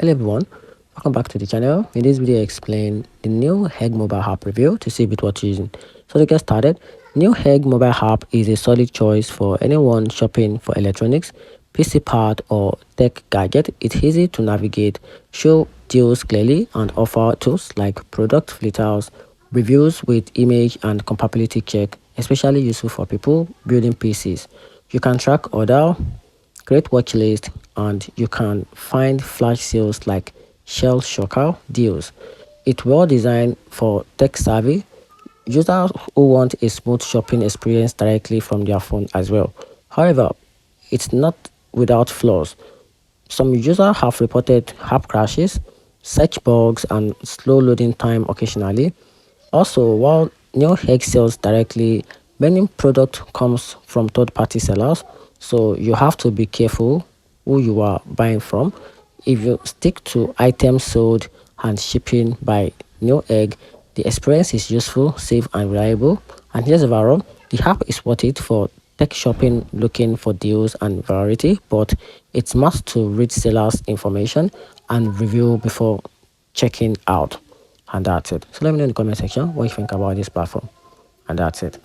Hello everyone, welcome back to the channel. In this video I explain the NEWEGG mobile app review to see a bit what you're using. So to get started, NEWEGG mobile app is a solid choice for anyone shopping for electronics, PC part or tech gadget. It's easy to navigate, show deals clearly and offer tools like product filters, reviews with image and compatibility check, especially useful for people building PCs. You can track order, create watch list, and you can find flash sales like shell shocker deals. It's well designed for tech savvy users who want a smooth shopping experience directly from their phone as well. However, it's not without flaws. Some users have reported app crashes, search bugs, and slow loading time occasionally. Also, while NEWEGG sells directly, many product comes from third-party sellers, so you have to be careful who you are buying from. If you stick to items sold and shipping by NEWEGG, the experience is useful, safe, and reliable. And here's overall, the app is worth it for tech shopping looking for deals and variety, but it's must to read sellers' information and review before checking out. And that's it. So let me know in the comment section what you think about this platform. And that's it.